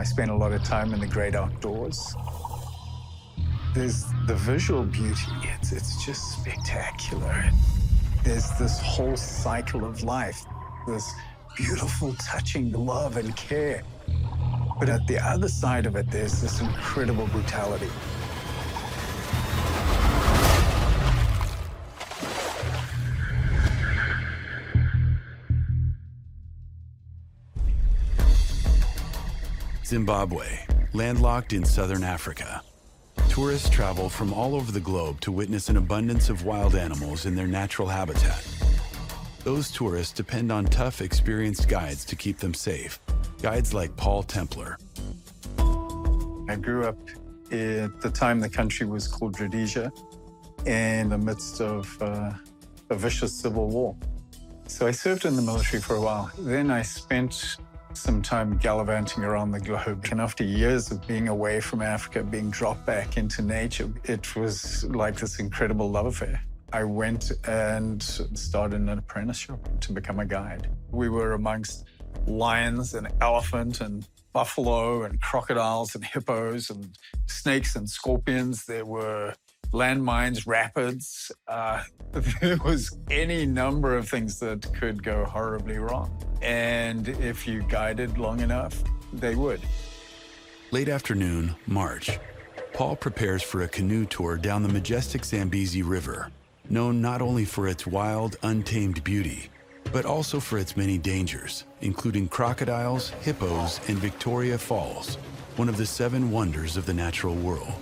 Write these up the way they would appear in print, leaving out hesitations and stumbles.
I spent a lot of time in the great outdoors. There's the visual beauty. It's just spectacular. There's this whole cycle of life, this beautiful, touching love and care. But at the other side of it, there's this incredible brutality. Zimbabwe, landlocked in southern Africa. Tourists travel from all over the globe to witness an abundance of wild animals in their natural habitat. Those tourists depend on tough, experienced guides to keep them safe. Guides like Paul Templar. I grew up at the time the country was called Rhodesia, in the midst of a vicious civil war. So I served in the military for a while. Then I spent some time gallivanting around the globe. And after years of being away from Africa, being dropped back into nature, it was like this incredible love affair. I went and started an apprenticeship to become a guide. We were amongst lions and elephant and buffalo and crocodiles and hippos and snakes and scorpions. There were landmines, rapids. There was any number of things that could go horribly wrong. And if you guided long enough, they would. Late afternoon, March. Paul prepares for a canoe tour down the majestic Zambezi River, known not only for its wild, untamed beauty, but also for its many dangers, including crocodiles, hippos, and Victoria Falls, one of the 7 wonders of the natural world.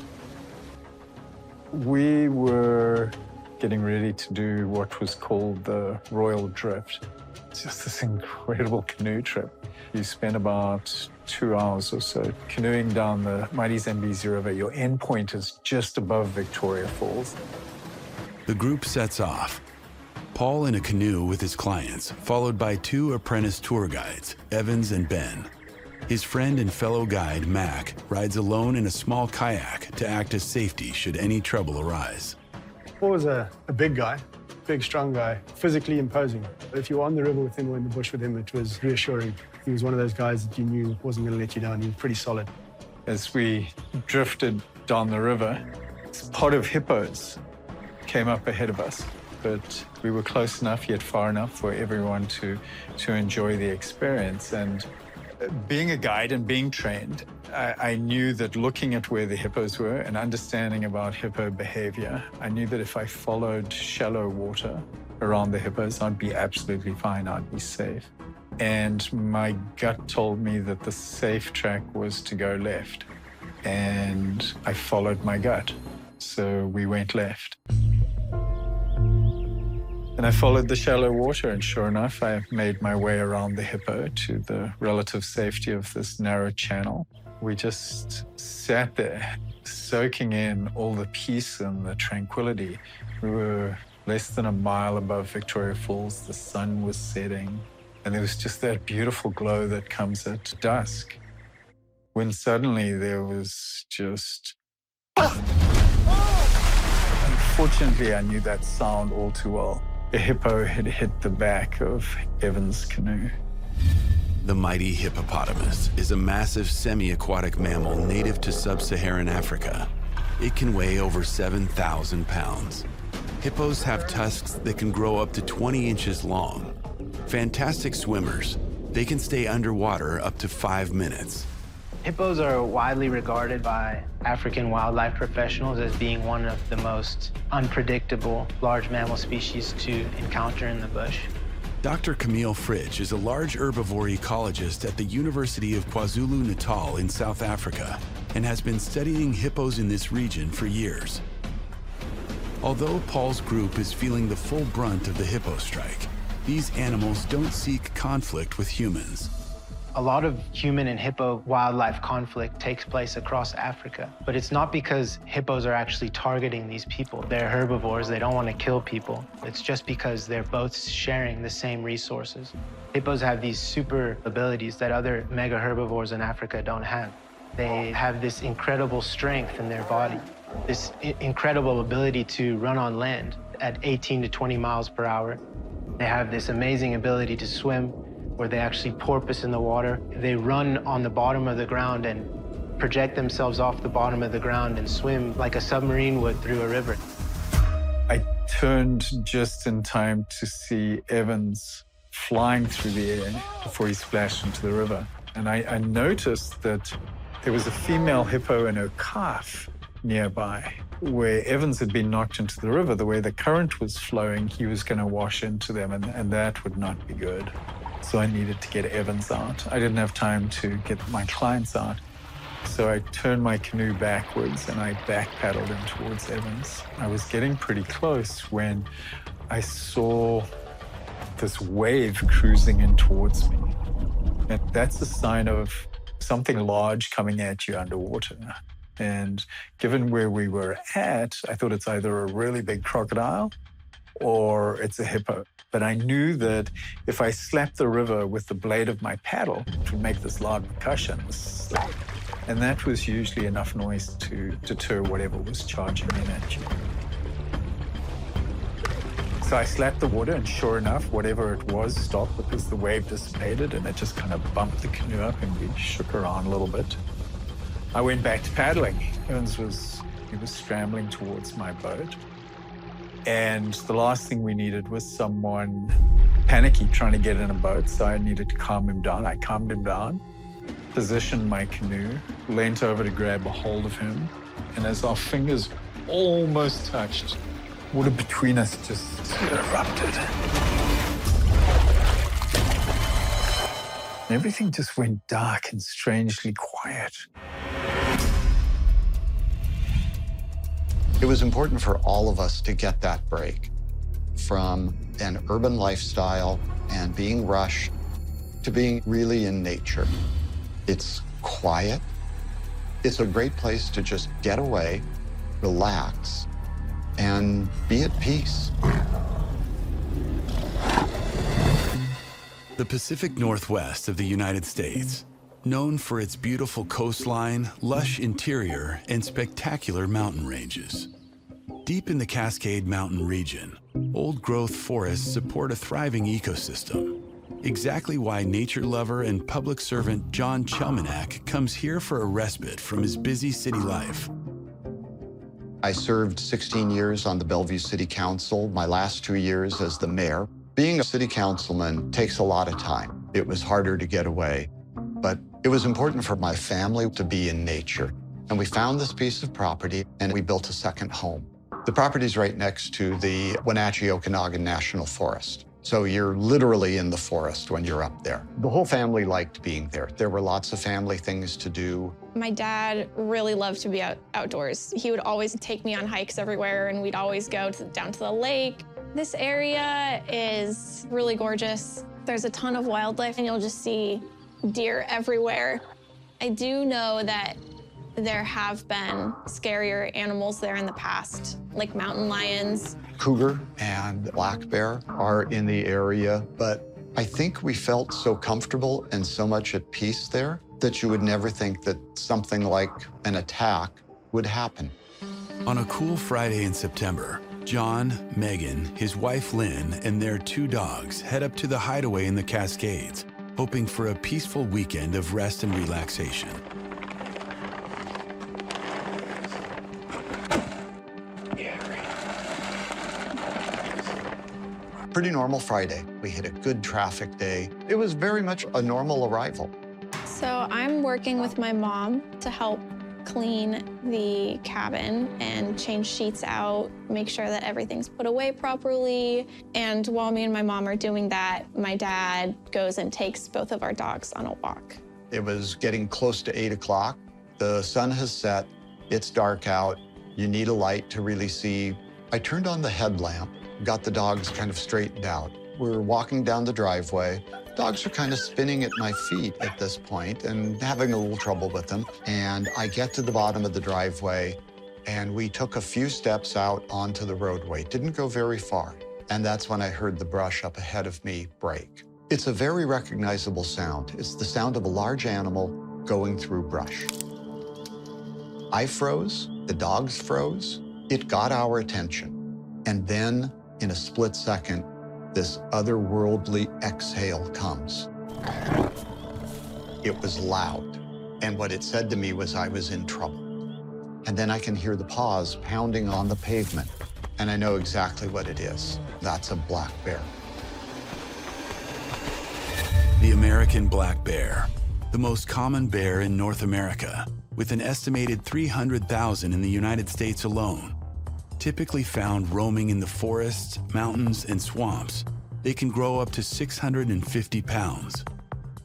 We were getting ready to do what was called the Royal Drift. It's just this incredible canoe trip. You spend about 2 hours or so canoeing down the mighty Zambezi River. Your end point is just above Victoria Falls. The group sets off. Paul in a canoe with his clients, followed by 2 apprentice tour guides, Evans and Ben. His friend and fellow guide, Mac, rides alone in a small kayak to act as safety should any trouble arise. Paul was a big guy, big, strong guy, physically imposing. If you were on the river with him or in the bush with him, it was reassuring. He was one of those guys that you knew wasn't going to let you down. He was pretty solid. As we drifted down the river, this pod of hippos came up ahead of us, but we were close enough yet far enough for everyone to enjoy the experience. And being a guide and being trained, I knew that looking at where the hippos were and understanding about hippo behavior, I knew that if I followed shallow water around the hippos, I'd be absolutely fine, I'd be safe. And my gut told me that the safe track was to go left. And I followed my gut, so we went left. And I followed the shallow water, and sure enough, I made my way around the hippo to the relative safety of this narrow channel. We just sat there, soaking in all the peace and the tranquility. We were less than a mile above Victoria Falls. The sun was setting, and there was just that beautiful glow that comes at dusk, when suddenly there was just... Unfortunately, I knew that sound all too well. A hippo had hit the back of Evan's canoe. The mighty hippopotamus is a massive semi-aquatic mammal native to sub-Saharan Africa. It can weigh over 7,000 pounds. Hippos have tusks that can grow up to 20 inches long. Fantastic swimmers, they can stay underwater up to 5 minutes. Hippos are widely regarded by African wildlife professionals as being one of the most unpredictable large mammal species to encounter in the bush. Dr. Camille Fridge is a large herbivore ecologist at the University of KwaZulu-Natal in South Africa and has been studying hippos in this region for years. Although Paul's group is feeling the full brunt of the hippo strike, these animals don't seek conflict with humans. A lot of human and hippo wildlife conflict takes place across Africa, but it's not because hippos are actually targeting these people. They're herbivores, they don't want to kill people. It's just because they're both sharing the same resources. Hippos have these super abilities that other mega herbivores in Africa don't have. They have this incredible strength in their body, this incredible ability to run on land at 18 to 20 miles per hour. They have this amazing ability to swim, where they actually porpoise in the water. They run on the bottom of the ground and project themselves off the bottom of the ground and swim like a submarine would through a river. I turned just in time to see Evans flying through the air before he splashed into the river. And I noticed that there was a female hippo and her calf nearby, where Evans had been knocked into the river. The way the current was flowing, he was going to wash into them, and that would not be good. So I needed to get Evans out. I didn't have time to get my clients out. So I turned my canoe backwards and I back paddled in towards Evans. I was getting pretty close when I saw this wave cruising in towards me. And that's a sign of something large coming at you underwater. And given where we were at, I thought it's either a really big crocodile or it's a hippo. But I knew that if I slapped the river with the blade of my paddle, it would make this loud percussion. And that was usually enough noise to deter whatever was charging in at you. So I slapped the water, and sure enough, whatever it was stopped because the wave dissipated, and it just kind of bumped the canoe up, and we shook around a little bit. I went back to paddling. Evans was scrambling towards my boat. And the last thing we needed was someone panicky trying to get in a boat, so I needed to calm him down. I calmed him down, positioned my canoe, leant over to grab a hold of him, and as our fingers almost touched, water between us just erupted. Everything just went dark and strangely quiet. It was important for all of us to get that break from an urban lifestyle and being rushed to being really in nature. It's quiet. It's a great place to just get away, relax, and be at peace. The Pacific Northwest of the United States, known for its beautiful coastline, lush interior, and spectacular mountain ranges. Deep in the Cascade Mountain region, old-growth forests support a thriving ecosystem. Exactly why nature lover and public servant John Chelmanak comes here for a respite from his busy city life. I served 16 years on the Bellevue City Council, my last 2 years as the mayor. Being a city councilman takes a lot of time. It was harder to get away, but it was important for my family to be in nature. And we found this piece of property and we built a second home. The property's right next to the Wenatchee-Okanagan National Forest. So you're literally in the forest when you're up there. The whole family liked being there. There were lots of family things to do. My dad really loved to be outdoors. He would always take me on hikes everywhere, and we'd always go down to the lake. This area is really gorgeous. There's a ton of wildlife, and you'll just see deer everywhere. I do know that there have been scarier animals there in the past, like mountain lions. Cougar and black bear are in the area, but I think we felt so comfortable and so much at peace there that you would never think that something like an attack would happen. On a cool Friday in September, John, Megan, his wife Lynn, and their 2 dogs head up to the hideaway in the Cascades, hoping for a peaceful weekend of rest and relaxation. Pretty normal Friday. We hit a good traffic day. It was very much a normal arrival. So I'm working with my mom to help clean the cabin and change sheets out, make sure that everything's put away properly. And while me and my mom are doing that, my dad goes and takes both of our dogs on a walk. It was getting close to 8 o'clock. The sun has set. It's dark out. You need a light to really see. I turned on the headlamp, got the dogs kind of straightened out. We're walking down the driveway. Dogs are kind of spinning at my feet at this point and having a little trouble with them. And I get to the bottom of the driveway, and we took a few steps out onto the roadway. Didn't go very far. And that's when I heard the brush up ahead of me break. It's a very recognizable sound. It's the sound of a large animal going through brush. I froze, the dogs froze. It got our attention. And then, in a split second, this otherworldly exhale comes. It was loud, and what it said to me was I was in trouble. And then I can hear the paws pounding on the pavement, and I know exactly what it is. That's a black bear. The American black bear, the most common bear in North America, with an estimated 300,000 in the United States alone. Typically found roaming in the forests, mountains, and swamps, they can grow up to 650 pounds.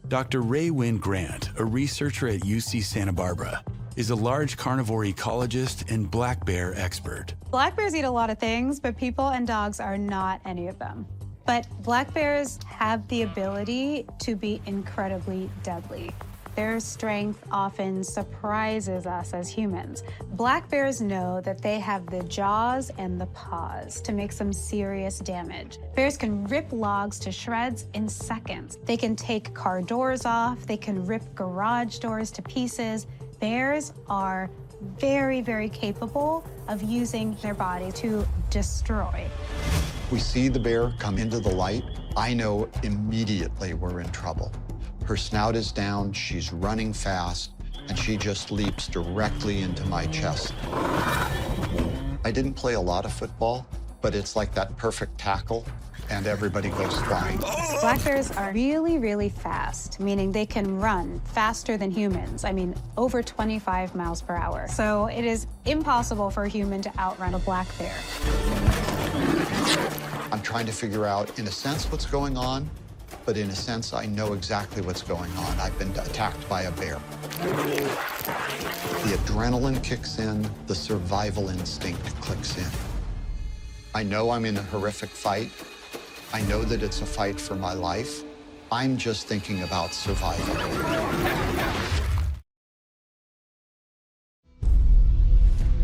Dr. Ray Wynn Grant, a researcher at UC Santa Barbara, is a large carnivore ecologist and black bear expert. Black bears eat a lot of things, but people and dogs are not any of them. But black bears have the ability to be incredibly deadly. Their strength often surprises us as humans. Black bears know that they have the jaws and the paws to make some serious damage. Bears can rip logs to shreds in seconds. They can take car doors off. They can rip garage doors to pieces. Bears are very, very capable of using their body to destroy. We see the bear come into the light. I know immediately we're in trouble. Her snout is down, she's running fast, and she just leaps directly into my chest. I didn't play a lot of football, but it's like that perfect tackle, and everybody goes flying. Black bears are really, really fast, meaning they can run faster than humans. I mean, over 25 miles per hour. So it is impossible for a human to outrun a black bear. I'm trying to figure out, in a sense, what's going on, but in a sense, I know exactly what's going on. I've been attacked by a bear. The adrenaline kicks in, the survival instinct clicks in. I know I'm in a horrific fight. I know that it's a fight for my life. I'm just thinking about survival.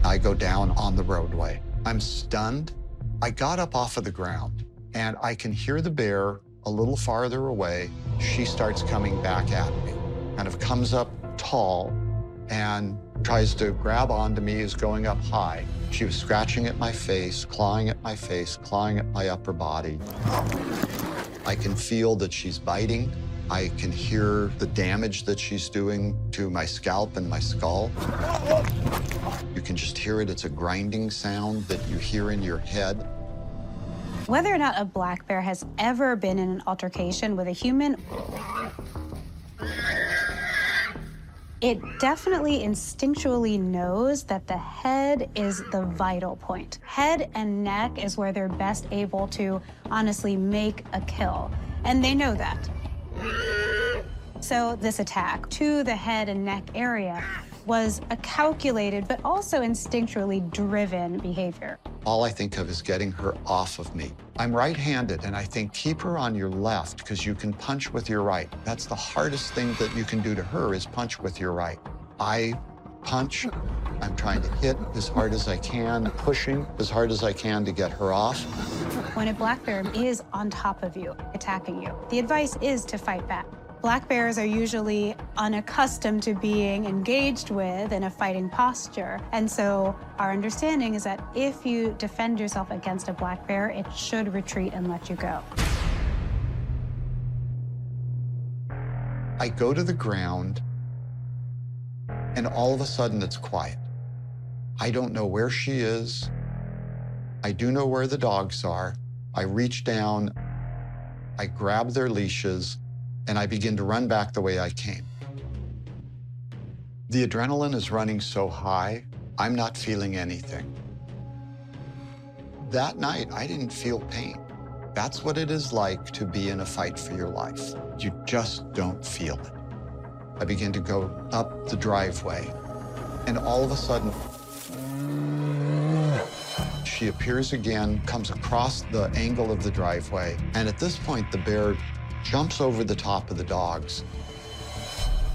I go down on the roadway. I'm stunned. I got up off of the ground, and I can hear the bear a little farther away. She starts coming back at me, kind of comes up tall and tries to grab onto me, is going up high. She was scratching at my face, clawing at my face, clawing at my upper body. I can feel that she's biting. I can hear the damage that she's doing to my scalp and my skull. You can just hear it. It's a grinding sound that you hear in your head. Whether or not a black bear has ever been in an altercation with a human, it definitely instinctually knows that the head is the vital point. Head and neck is where they're best able to honestly make a kill, and they know that. So this attack to the head and neck area was a calculated but also instinctually driven behavior. All I think of is getting her off of me. I'm right-handed, and I think keep her on your left because you can punch with your right. That's the hardest thing that you can do to her is punch with your right. I punch. I'm trying to hit as hard as I can, pushing as hard as I can to get her off. When a black bear is on top of you, attacking you, the advice is to fight back. Black bears are usually unaccustomed to being engaged with in a fighting posture. And so our understanding is that if you defend yourself against a black bear, it should retreat and let you go. I go to the ground, and all of a sudden it's quiet. I don't know where she is. I do know where the dogs are. I reach down, I grab their leashes, and I begin to run back the way I came. The adrenaline is running so high, I'm not feeling anything. That night, I didn't feel pain. That's what it is like to be in a fight for your life. You just don't feel it. I begin to go up the driveway, and all of a sudden, she appears again, comes across the angle of the driveway, and at this point, the bear jumps over the top of the dogs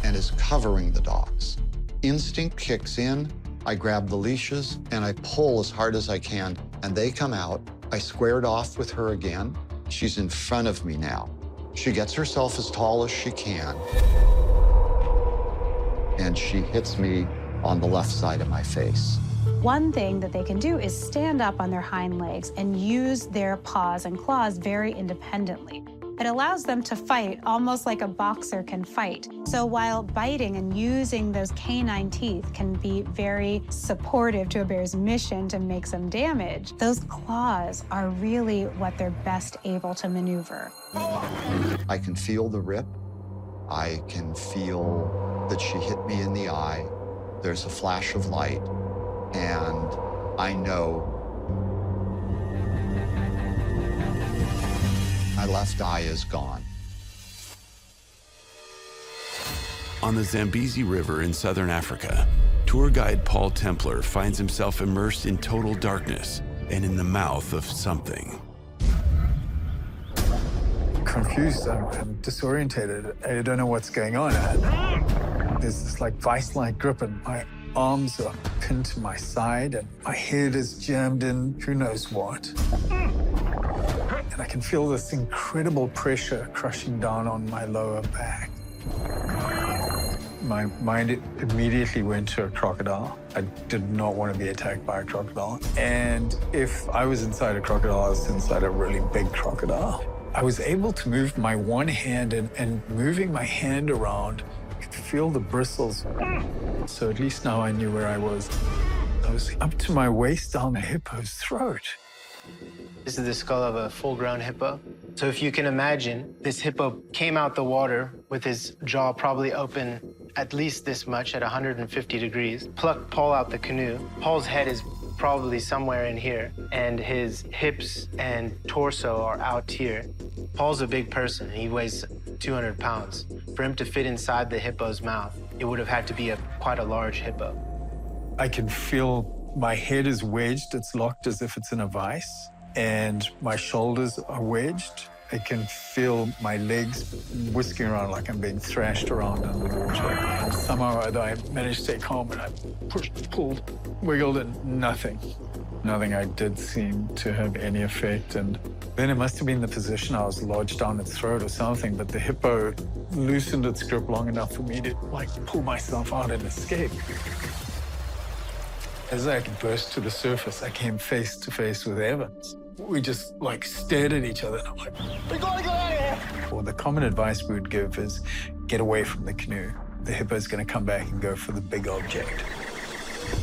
and is covering the dogs. Instinct kicks in. I grab the leashes and I pull as hard as I can, and they come out. I squared off with her again. She's in front of me now. She gets herself as tall as she can, and she hits me on the left side of my face. One thing that they can do is stand up on their hind legs and use their paws and claws very independently. It allows them to fight almost like a boxer can fight. So while biting and using those canine teeth can be very supportive to a bear's mission to make some damage, those claws are really what they're best able to maneuver. I can feel the rip. I can feel that she hit me in the eye. There's a flash of light, and I know my left eye is gone. On the Zambezi River in southern Africa, tour guide Paul Templer finds himself immersed in total darkness and in the mouth of something. Confused, I'm disorientated. I don't know what's going on. There's this like vice-like grip, and my arms are pinned to my side, and my head is jammed in who knows what. And I can feel this incredible pressure crushing down on my lower back. My mind immediately went to a crocodile. I did not want to be attacked by a crocodile. And if I was inside a crocodile, I was inside a really big crocodile. I was able to move my one hand, and moving my hand around, I could feel the bristles. So at least now I knew where I was. I was up to my waist down the hippo's throat. This is the skull of a full-grown hippo. So if you can imagine, this hippo came out the water with his jaw probably open at least this much at 150 degrees, plucked Paul out the canoe. Paul's head is probably somewhere in here, and his hips and torso are out here. Paul's a big person. He weighs 200 pounds. For him to fit inside the hippo's mouth, it would have had to be quite a large hippo. I can feel my head is wedged. It's locked as if it's in a vice, and my shoulders are wedged. I can feel my legs whisking around like I'm being thrashed around in the water. And somehow I managed to stay calm, and I pushed, pulled, wiggled, and nothing. Nothing I did seem to have any effect. And then it must have been the position I was lodged down its throat or something, but the hippo loosened its grip long enough for me to like pull myself out and escape. As I burst to the surface, I came face to face with Evans. We just like stared at each other, and I'm like, we gotta get out of here. Well, the common advice we would give is get away from the canoe. The hippo's gonna come back and go for the big object.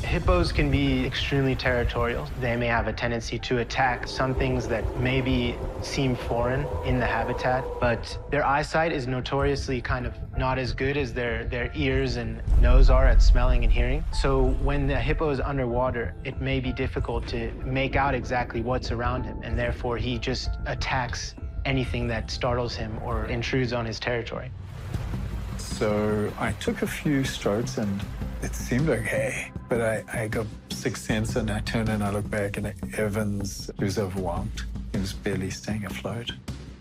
Hippos can be extremely territorial. They may have a tendency to attack some things that maybe seem foreign in the habitat, but their eyesight is notoriously kind of not as good as their ears and nose are at smelling and hearing. So when the hippo is underwater, it may be difficult to make out exactly what's around him, and therefore he just attacks anything that startles him or intrudes on his territory. So I took a few strokes, and it seemed okay, but I got sixth sense, and I turned and I looked back, and Evans, he was overwhelmed. He was barely staying afloat.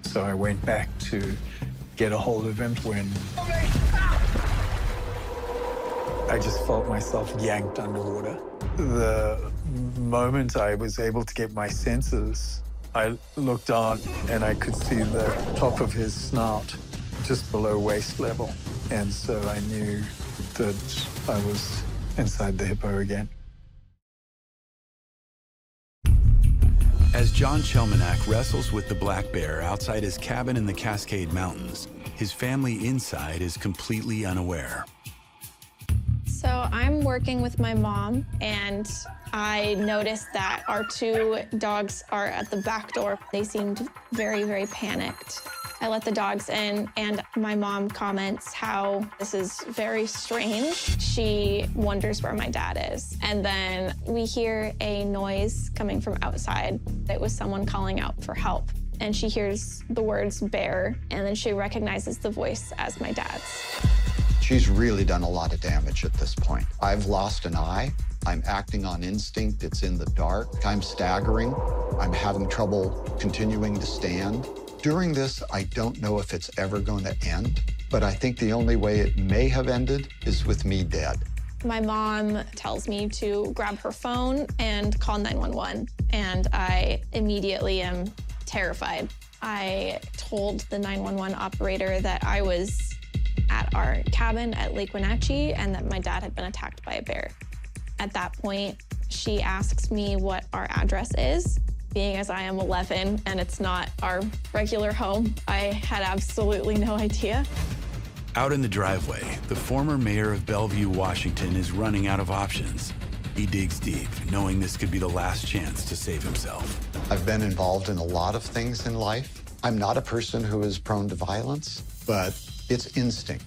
So I went back to get a hold of him when I just felt myself yanked underwater. The moment I was able to get my senses, I looked down and I could see the top of his snout just below waist level. And so I knew that I was inside the hippo again. As John Chelmanak wrestles with the black bear outside his cabin in the Cascade Mountains, his family inside is completely unaware. So I'm working with my mom, and I noticed that our two dogs are at the back door. They seemed very, very panicked. I let the dogs in, and my mom comments how this is very strange. She wonders where my dad is. And then we hear a noise coming from outside. It was someone calling out for help. And she hears the words bear, and then she recognizes the voice as my dad's. She's really done a lot of damage at this point. I've lost an eye. I'm acting on instinct. It's in the dark. I'm staggering. I'm having trouble continuing to stand. During this, I don't know if it's ever going to end, but I think the only way it may have ended is with me dead. My mom tells me to grab her phone and call 911, and I immediately am terrified. I told the 911 operator that I was at our cabin at Lake Wenatchee and that my dad had been attacked by a bear. At that point, she asks me what our address is, Being as I am 11 and it's not our regular home, I had absolutely no idea. Out in the driveway, the former mayor of Bellevue, Washington, is running out of options. He digs deep, knowing this could be the last chance to save himself. I've been involved in a lot of things in life. I'm not a person who is prone to violence, but it's instinct.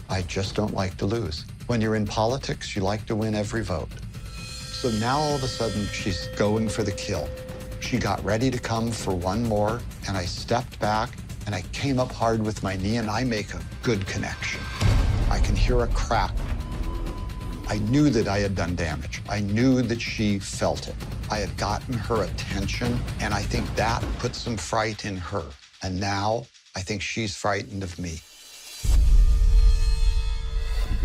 I just don't like to lose. When you're in politics, you like to win every vote. So now all of a sudden, she's going for the kill. She got ready to come for one more, and I stepped back, and I came up hard with my knee, and I make a good connection. I can hear a crack. I knew that I had done damage. I knew that she felt it. I had gotten her attention, and I think that put some fright in her. And now, I think she's frightened of me.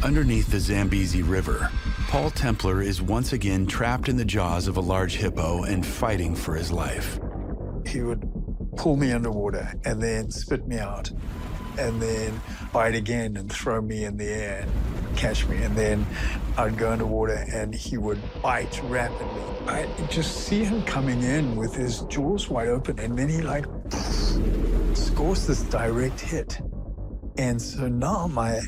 Underneath the Zambezi River, Paul Templer is once again trapped in the jaws of a large hippo and fighting for his life. He would pull me underwater and then spit me out, and then bite again and throw me in the air and catch me. And then I'd go underwater and he would bite rapidly. I just see him coming in with his jaws wide open, and then he like scores this direct hit. And so now my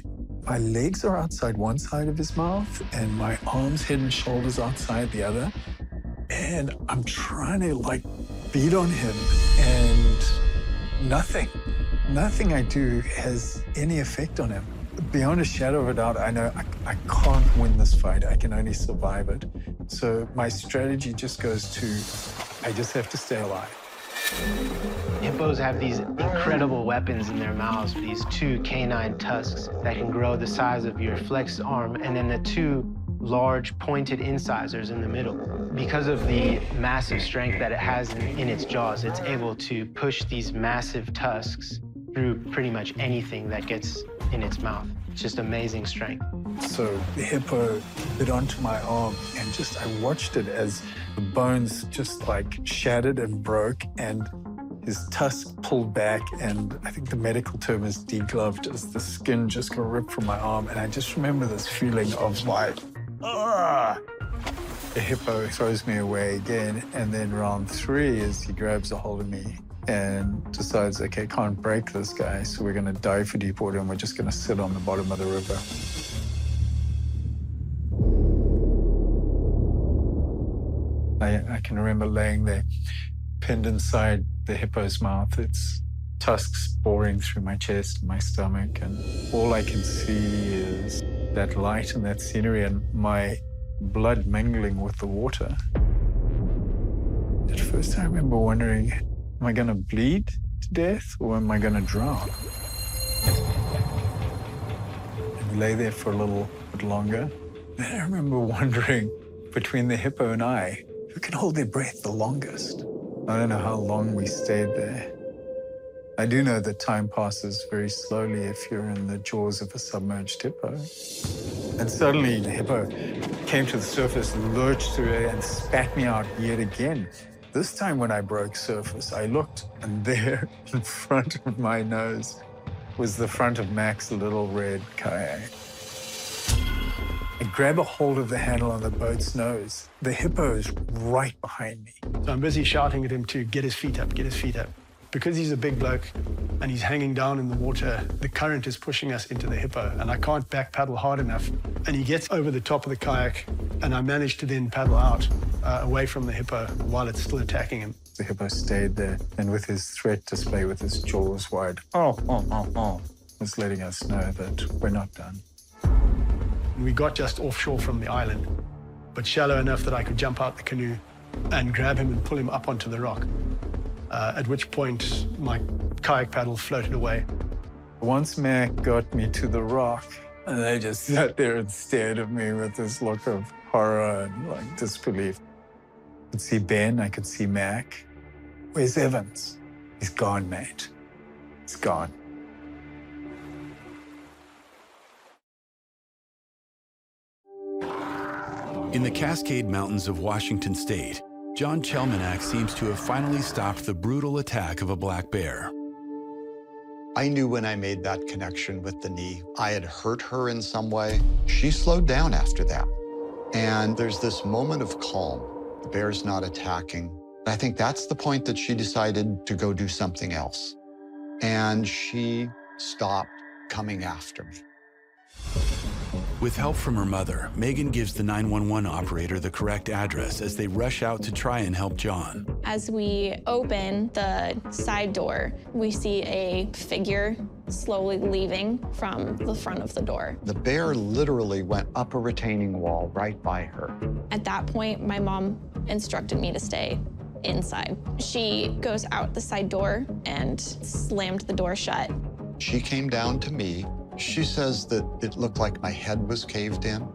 legs are outside one side of his mouth and my arms, head and shoulders outside the other. And I'm trying to like beat on him, and nothing I do has any effect on him. Beyond a shadow of a doubt, I know I can't win this fight. I can only survive it. So my strategy just goes to, I just have to stay alive. Hippos have these incredible weapons in their mouths, these two canine tusks that can grow the size of your flexed arm, and then the two large pointed incisors in the middle. Because of the massive strength that it has in its jaws, it's able to push these massive tusks through pretty much anything that gets in its mouth. It's just amazing strength. So the hippo bit onto my arm, and I watched it as the bones just like shattered and broke, and his tusk pulled back, and I think the medical term is degloved, as the skin just got ripped from my arm. And I just remember this feeling of like, ah! The hippo throws me away again, and then round 3 is he grabs a hold of me and decides, okay, can't break this guy, so we're gonna dive for deep water and we're just gonna sit on the bottom of the river. I can remember laying there, pinned inside the hippo's mouth, its tusks boring through my chest and my stomach, and all I can see is that light and that scenery and my blood mingling with the water. At first, I remember wondering, am I gonna bleed to death or am I gonna drown? And we lay there for a little bit longer. Then I remember wondering, between the hippo and I, who can hold their breath the longest? I don't know how long we stayed there. I do know that time passes very slowly if you're in the jaws of a submerged hippo. And suddenly the hippo came to the surface, lurched through it, and spat me out yet again. This time when I broke surface, I looked, and there in front of my nose was the front of Mac's little red kayak. I grab a hold of the handle on the boat's nose. The hippo is right behind me. So I'm busy shouting at him to get his feet up, get his feet up. Because he's a big bloke and he's hanging down in the water, the current is pushing us into the hippo, and I can't back paddle hard enough. And he gets over the top of the kayak, and I manage to then paddle out away from the hippo while it's still attacking him. The hippo stayed there, and with his threat display with his jaws wide, was letting us know that we're not done. We got just offshore from the island, but shallow enough that I could jump out the canoe and grab him and pull him up onto the rock. At which point, my kayak paddle floated away. Once Mac got me to the rock, and they just sat there and stared at me with this look of horror and like disbelief. I could see Ben, I could see Mac. Where's Evans? He's gone, mate. He's gone. In the Cascade Mountains of Washington State, John Chelmanak seems to have finally stopped the brutal attack of a black bear. I knew when I made that connection with the knee, I had hurt her in some way. She slowed down after that. And there's this moment of calm. The bear's not attacking. I think that's the point that she decided to go do something else. And she stopped coming after me. With help from her mother, Megan gives the 911 operator the correct address as they rush out to try and help John. As we open the side door, we see a figure slowly leaving from the front of the door. The bear literally went up a retaining wall right by her. At that point, my mom instructed me to stay inside. She goes out the side door and slammed the door shut. She came down to me. She says that it looked like my head was caved in.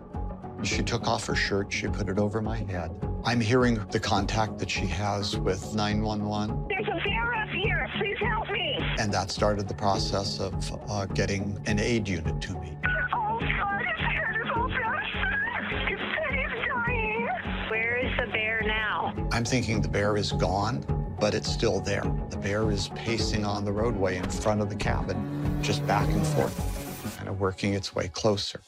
She took off her shirt, she put it over my head. I'm hearing the contact that she has with 911. There's a bear up here, please help me. And that started the process of getting an aid unit to me. Oh God, his head is all bashed. His head is dying. Where is the bear now? I'm thinking the bear is gone, but it's still there. The bear is pacing on the roadway in front of the cabin, just back and forth, kind of working its way closer.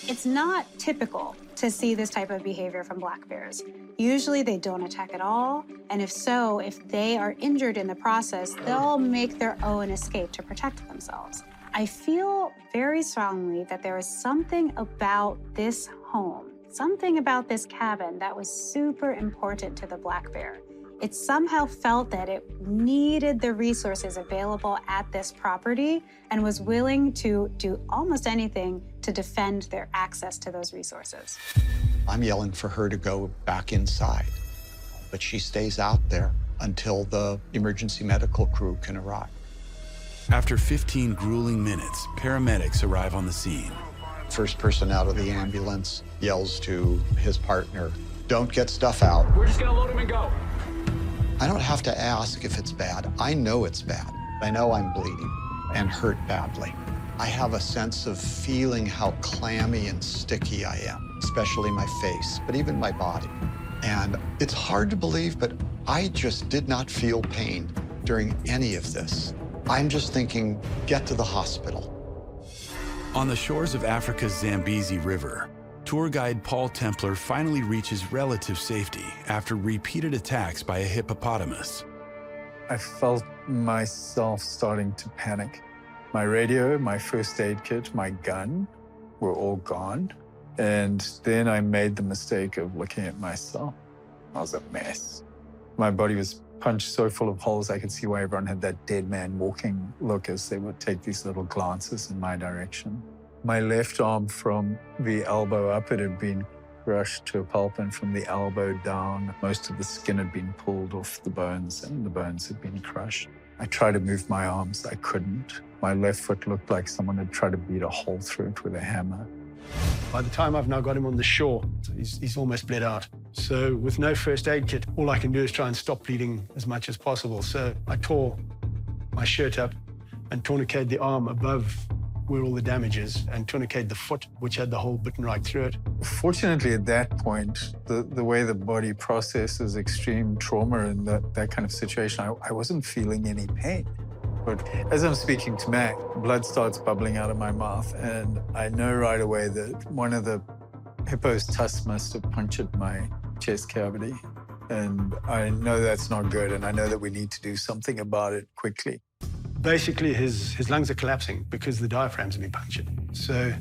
It's not typical to see this type of behavior from black bears. Usually they don't attack at all, and if they are injured in the process, they'll make their own escape to protect themselves. I feel very strongly that there is something about this home, something about this cabin that was super important to the black bear. It somehow felt that it needed the resources available at this property and was willing to do almost anything to defend their access to those resources. I'm yelling for her to go back inside, but she stays out there until the emergency medical crew can arrive. After 15 grueling minutes, paramedics arrive on the scene. First person out of the ambulance yells to his partner, "Don't get stuff out." We're just gonna load him and go. I don't have to ask if it's bad. I know it's bad. I know I'm bleeding and hurt badly. I have a sense of feeling how clammy and sticky I am, especially my face, but even my body. And it's hard to believe, but I just did not feel pain during any of this. I'm just thinking, get to the hospital. On the shores of Africa's Zambezi River, tour guide Paul Templer finally reaches relative safety after repeated attacks by a hippopotamus. I felt myself starting to panic. My radio, my first aid kit, my gun were all gone. And then I made the mistake of looking at myself. I was a mess. My body was punched so full of holes, I could see why everyone had that dead man walking look as they would take these little glances in my direction. My left arm from the elbow up, it had been crushed to a pulp, and from the elbow down, most of the skin had been pulled off the bones and the bones had been crushed. I tried to move my arms, I couldn't. My left foot looked like someone had tried to beat a hole through it with a hammer. By the time I've now got him on the shore, he's almost bled out. So with no first aid kit, all I can do is try and stop bleeding as much as possible. So I tore my shirt up and tourniqueted the arm above where all the damage is, and tourniqueted the foot, which had the hole bitten right through it. Fortunately, at that point, the way the body processes extreme trauma in that kind of situation, I wasn't feeling any pain. But as I'm speaking to Mac, blood starts bubbling out of my mouth, and I know right away that one of the hippo's tusks must have punctured my chest cavity. And I know that's not good, and I know that we need to do something about it quickly. Basically, his lungs are collapsing because the diaphragm's been punctured. So,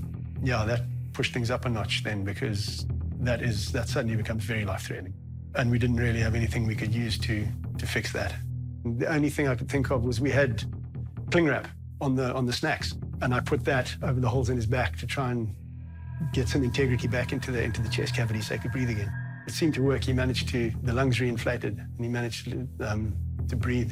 yeah, that pushed things up a notch then, because that suddenly becomes very life-threatening. And we didn't really have anything we could use to fix that. The only thing I could think of was we had cling wrap on the snacks, and I put that over the holes in his back to try and get some integrity back into the chest cavity so he could breathe again. It seemed to work. The lungs reinflated, and he managed to breathe.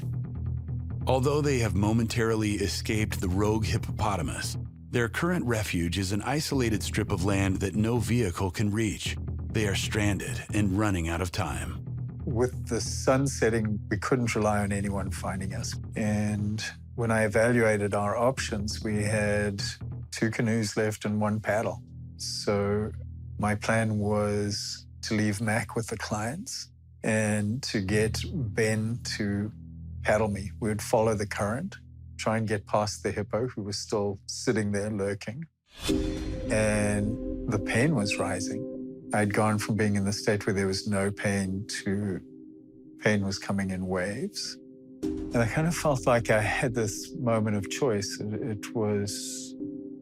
Although they have momentarily escaped the rogue hippopotamus, their current refuge is an isolated strip of land that no vehicle can reach. They are stranded and running out of time. With the sun setting, we couldn't rely on anyone finding us. And when I evaluated our options, we had 2 canoes left and 1 paddle. So my plan was to leave Mac with the clients and to get Ben to paddle me. We would follow the current, try and get past the hippo, who was still sitting there lurking. And the pain was rising. I'd gone from being in the state where there was no pain to pain was coming in waves. And I kind of felt like I had this moment of choice. It was,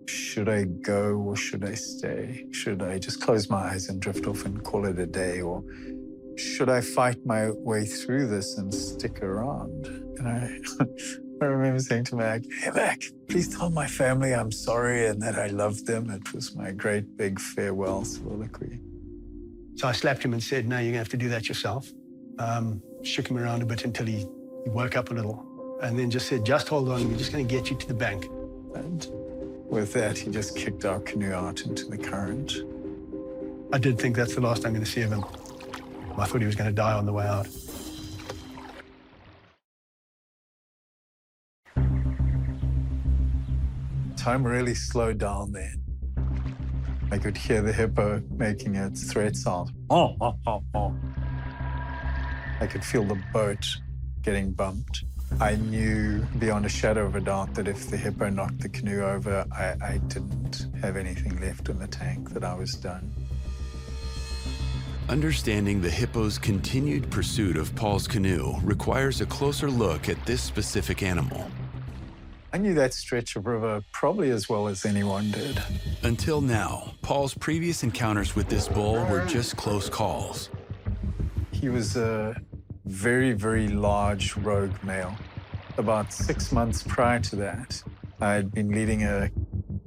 should I go or should I stay? Should I just close my eyes and drift off and call it a day? Or should I fight my way through this and stick around? And I remember saying to Mac, hey, Mac, please tell my family I'm sorry and that I love them. It was my great big farewell soliloquy. So I slapped him and said, no, you're going to have to do that yourself. Shook him around a bit until he woke up a little, and then just said, just hold on, we're just going to get you to the bank. And with that, he just kicked our canoe out into the current. I did think that's the last I'm going to see of him. I thought he was going to die on the way out. Time really slowed down then. I could hear the hippo making its threat sound. Oh, oh, oh, oh. I could feel the boat getting bumped. I knew beyond a shadow of a doubt that if the hippo knocked the canoe over, I didn't have anything left in the tank, that I was done. Understanding the hippo's continued pursuit of Paul's canoe requires a closer look at this specific animal. I knew that stretch of river probably as well as anyone did. Until now, Paul's previous encounters with this bull were just close calls. He was a very, very large rogue male. About 6 months prior to that, I had been leading a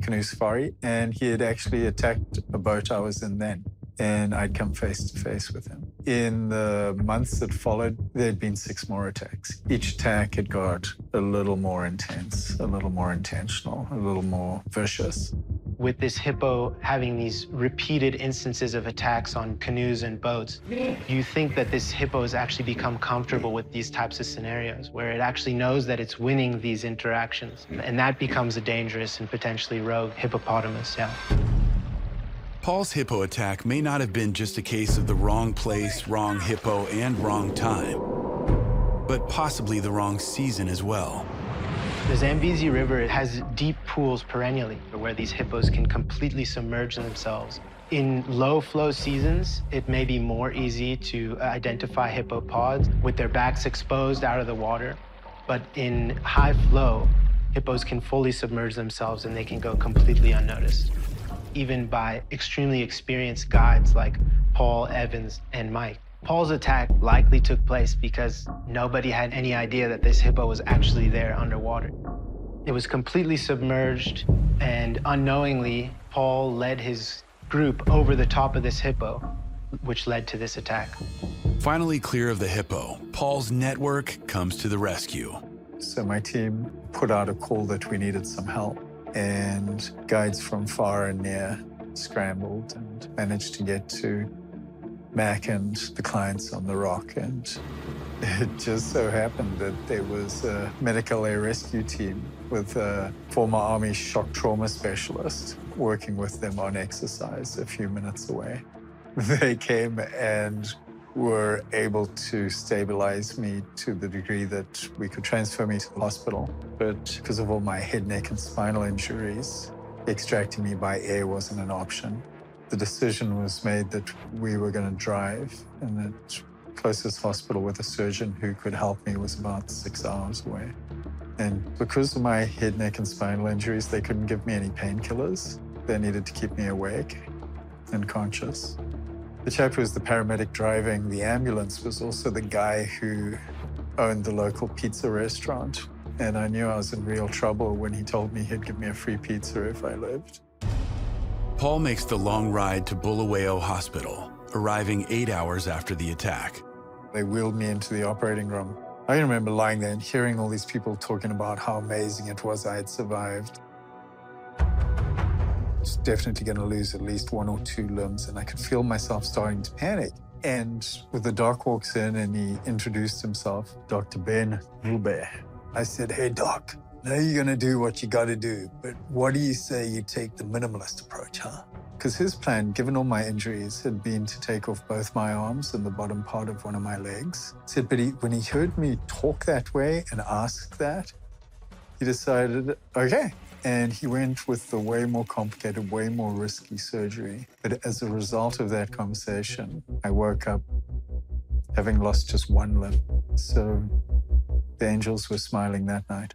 canoe safari, and he had actually attacked a boat I was in then, and I'd come face to face with him. In the months that followed, there had been 6 more attacks. Each attack had got a little more intense, a little more intentional, a little more vicious. With this hippo having these repeated instances of attacks on canoes and boats, you think that this hippo has actually become comfortable with these types of scenarios where it actually knows that it's winning these interactions, and that becomes a dangerous and potentially rogue hippopotamus, yeah. Paul's hippo attack may not have been just a case of the wrong place, wrong hippo, and wrong time, but possibly the wrong season as well. The Zambezi River has deep pools perennially where these hippos can completely submerge themselves. In low flow seasons, it may be more easy to identify hippopods with their backs exposed out of the water. But in high flow, hippos can fully submerge themselves and they can go completely unnoticed, even by extremely experienced guides like Paul, Evans, and Mike. Paul's attack likely took place because nobody had any idea that this hippo was actually there underwater. It was completely submerged, and unknowingly, Paul led his group over the top of this hippo, which led to this attack. Finally clear of the hippo, Paul's network comes to the rescue. So my team put out a call that we needed some help, and guides from far and near scrambled and managed to get to Mac and the clients on the rock. And it just so happened that there was a medical air rescue team with a former Army shock trauma specialist working with them on exercise a few minutes away. They came and were able to stabilize me to the degree that we could transfer me to the hospital. But because of all my head, neck, and spinal injuries, extracting me by air wasn't an option. The decision was made that we were going to drive, and the closest hospital with a surgeon who could help me was about 6 hours away. And because of my head, neck, and spinal injuries, they couldn't give me any painkillers. They needed to keep me awake and conscious. The chap who was the paramedic driving the ambulance was also the guy who owned the local pizza restaurant. And I knew I was in real trouble when he told me he'd give me a free pizza if I lived. Paul makes the long ride to Bulawayo Hospital, arriving 8 hours after the attack. They wheeled me into the operating room. I remember lying there and hearing all these people talking about how amazing it was I had survived. I was definitely going to lose at least 1 or 2 limbs, and I could feel myself starting to panic. And with the doc walks in and he introduced himself, Dr. Ben Rube. I said, hey, doc, I know you're going to do what you got to do, but what do you say you take the minimalist approach, huh? Because his plan, given all my injuries, had been to take off both my arms and the bottom part of one of my legs. He said, but when he heard me talk that way and ask that, he decided, okay. And he went with the way more complicated, way more risky surgery. But as a result of that conversation, I woke up having lost just one limb. So the angels were smiling that night.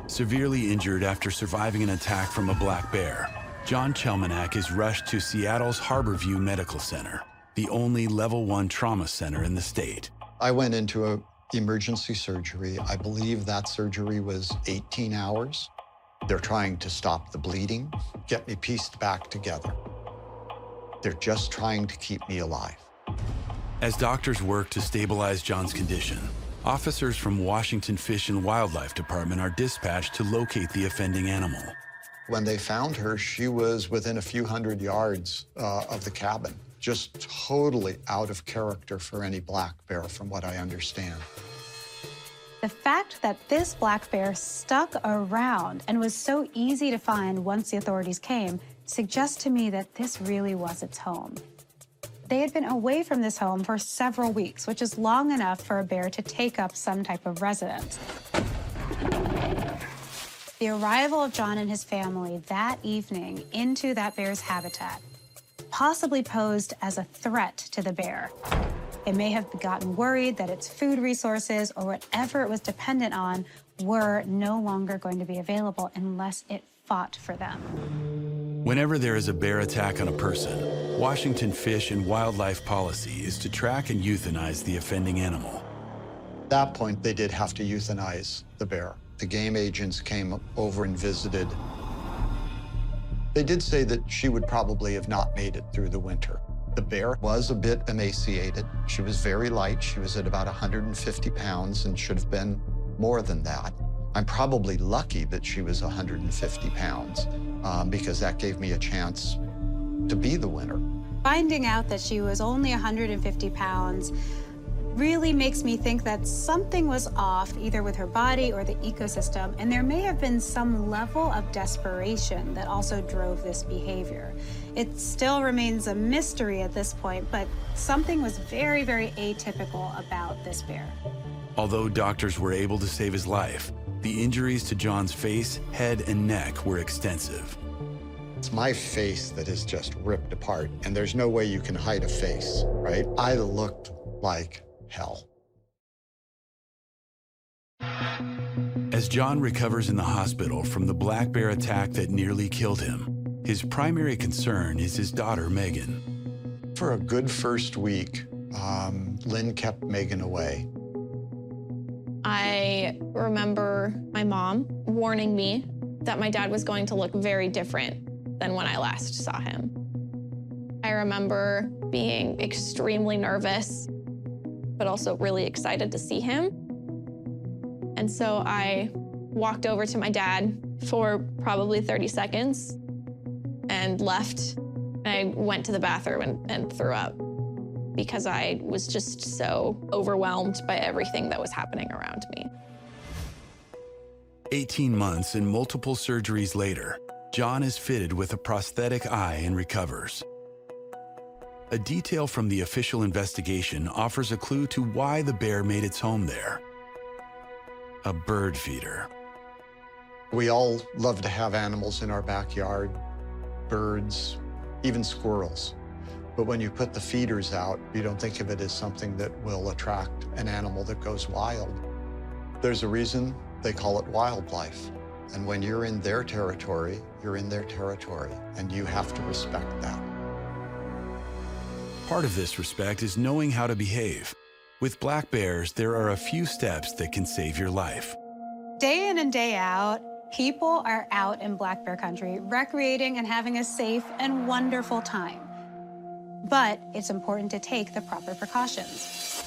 Severely injured after surviving an attack from a black bear, John Chelmanak is rushed to Seattle's Harborview Medical Center, the only level 1 trauma center in the state. I went into an emergency surgery. I believe that surgery was 18 hours. They're trying to stop the bleeding, get me pieced back together. They're just trying to keep me alive. As doctors work to stabilize John's condition, officers from Washington Fish and Wildlife Department are dispatched to locate the offending animal. When they found her, she was within a few hundred yards of the cabin, just totally out of character for any black bear, from what I understand. The fact that this black bear stuck around and was so easy to find once the authorities came suggests to me that this really was its home. They had been away from this home for several weeks, which is long enough for a bear to take up some type of residence. The arrival of John and his family that evening into that bear's habitat possibly posed as a threat to the bear. It may have gotten worried that its food resources or whatever it was dependent on were no longer going to be available unless it fought for them. Whenever there is a bear attack on a person, Washington Fish and Wildlife policy is to track and euthanize the offending animal. At that point, they did have to euthanize the bear. The game agents came over and visited. They did say that she would probably have not made it through the winter. The bear was a bit emaciated. She was very light. She was at about 150 pounds and should have been more than that. I'm probably lucky that she was 150 pounds because that gave me a chance to be the winner. Finding out that she was only 150 pounds really makes me think that something was off, either with her body or the ecosystem, and there may have been some level of desperation that also drove this behavior. It still remains a mystery at this point, but something was very, very atypical about this bear. Although doctors were able to save his life, the injuries to John's face, head, and neck were extensive. It's my face that is just ripped apart, and there's no way you can hide a face, right? I looked like hell. As John recovers in the hospital from the black bear attack that nearly killed him, his primary concern is his daughter, Megan. For a good first week, Lynn kept Megan away. I remember my mom warning me that my dad was going to look very different than when I last saw him. I remember being extremely nervous, but also really excited to see him. And so I walked over to my dad for probably 30 seconds and left. I went to the bathroom and threw up because I was just so overwhelmed by everything that was happening around me. 18 months and multiple surgeries later, John is fitted with a prosthetic eye and recovers. A detail from the official investigation offers a clue to why the bear made its home there. A bird feeder. We all love to have animals in our backyard, birds, even squirrels. But when you put the feeders out, you don't think of it as something that will attract an animal that goes wild. There's a reason they call it wildlife. And when you're in their territory, you're in their territory, and you have to respect that. Part of this respect is knowing how to behave. With black bears, there are a few steps that can save your life. Day in and day out, people are out in black bear country, recreating and having a safe and wonderful time. But it's important to take the proper precautions.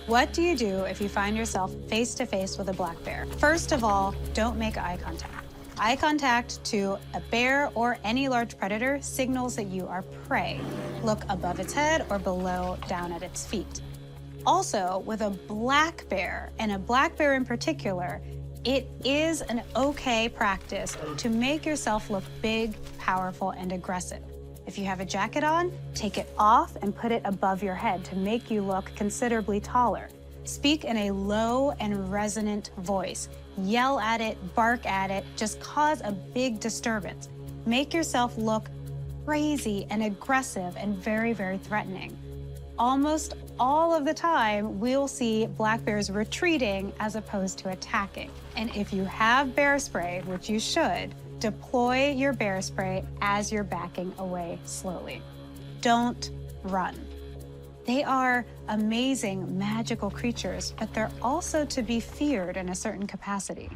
What do you do if you find yourself face to face with a black bear? First of all, don't make eye contact. Eye contact to a bear or any large predator signals that you are prey. Look above its head or below, down at its feet. Also, with a black bear, and a black bear in particular, it is an okay practice to make yourself look big, powerful, and aggressive. If you have a jacket on, take it off and put it above your head to make you look considerably taller. Speak in a low and resonant voice. Yell at it, bark at it, just cause a big disturbance. Make yourself look crazy and aggressive and very, very threatening. almost all of the time, we'll see black bears retreating as opposed to attacking. And if you have bear spray, which you should, deploy your bear spray as you're backing away slowly. Don't run. They are amazing, magical creatures, but they're also to be feared in a certain capacity.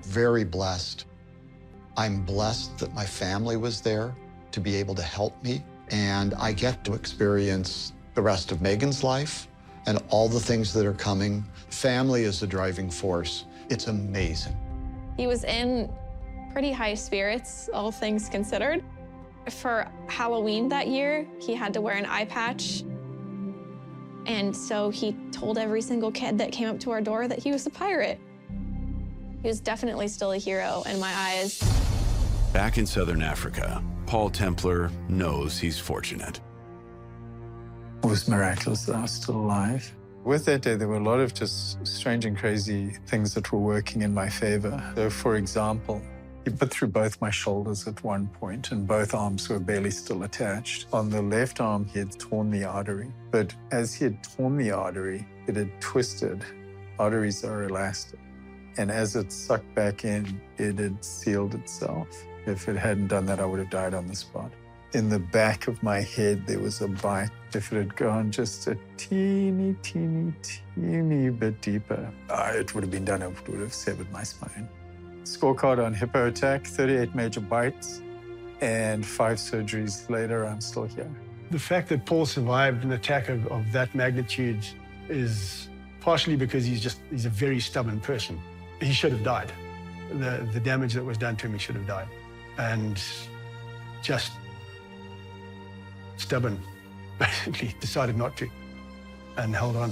Very blessed. I'm blessed that my family was there to be able to help me, and I get to experience the rest of Megan's life and all the things that are coming. Family is the driving force. It's amazing. He was in pretty high spirits, all things considered. For Halloween that year, he had to wear an eye patch. And so he told every single kid that came up to our door that he was a pirate. He was definitely still a hero in my eyes. Back in Southern Africa, Paul Templar knows he's fortunate. It was miraculous that I was still alive. With that day, there were a lot of just strange and crazy things that were working in my favor. So, for example, he bit through both my shoulders at one point, and both arms were barely still attached. On the left arm, he had torn the artery. But as he had torn the artery, it had twisted. Arteries are elastic. And as it sucked back in, it had sealed itself. If it hadn't done that, I would have died on the spot. In the back of my head, there was a bite. If it had gone just a teeny bit deeper, it would have been done. It would have severed my spine. Scorecard on hippo attack, 38 major bites, and 5 surgeries later, I'm still here. The fact that Paul survived an attack of that magnitude is partially because he's a very stubborn person. He should have died. The damage that was done to him, he should have died. And just stubborn, basically decided not to and held on.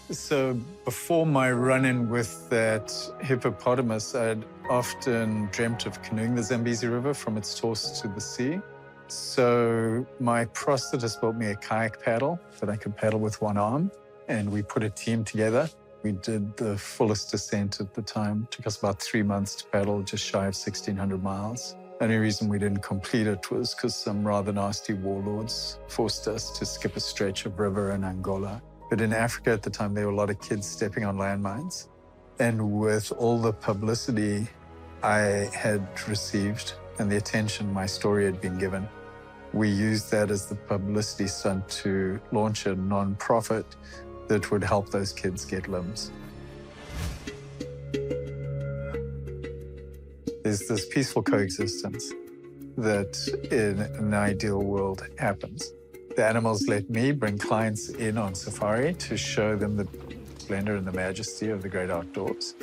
So before my run-in with that hippopotamus, I'd often dreamt of canoeing the Zambezi River from its source to the sea. So my prosthetist built me a kayak paddle that I could paddle with one arm, and we put a team together. We did the fullest descent at the time. It took us about 3 months to paddle, just shy of 1,600 miles. The only reason we didn't complete it was because some rather nasty warlords forced us to skip a stretch of river in Angola. But in Africa at the time, there were a lot of kids stepping on landmines. And with all the publicity I had received and the attention my story had been given, we used that as the publicity stunt to launch a non-profit that would help those kids get limbs. There's this peaceful coexistence that in an ideal world happens. The animals let me bring clients in on safari to show them the splendor and the majesty of the great outdoors.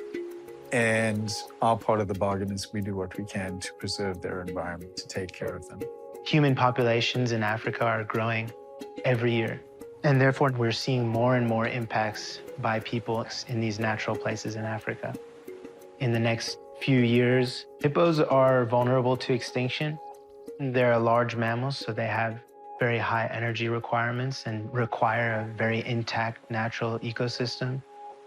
And our part of the bargain is we do what we can to preserve their environment, to take care of them. Human populations in Africa are growing every year. And therefore, we're seeing more and more impacts by people in these natural places in Africa. In the next few years, hippos are vulnerable to extinction. They're large mammals, so they have very high energy requirements and require a very intact natural ecosystem.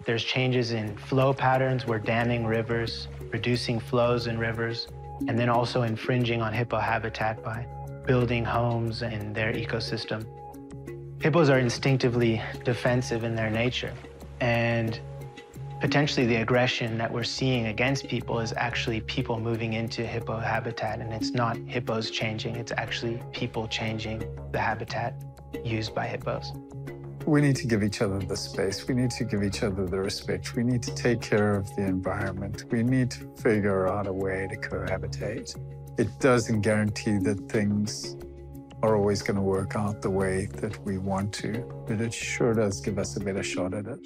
There's changes in flow patterns. We're damming rivers, reducing flows in rivers, and then also infringing on hippo habitat by building homes in their ecosystem. Hippos are instinctively defensive in their nature, and potentially the aggression that we're seeing against people is actually people moving into hippo habitat, and it's not hippos changing, it's actually people changing the habitat used by hippos. We need to give each other the space. We need to give each other the respect. We need to take care of the environment. We need to figure out a way to cohabitate. It doesn't guarantee that things are always going to work out the way that we want to, but it sure does give us a better shot at it.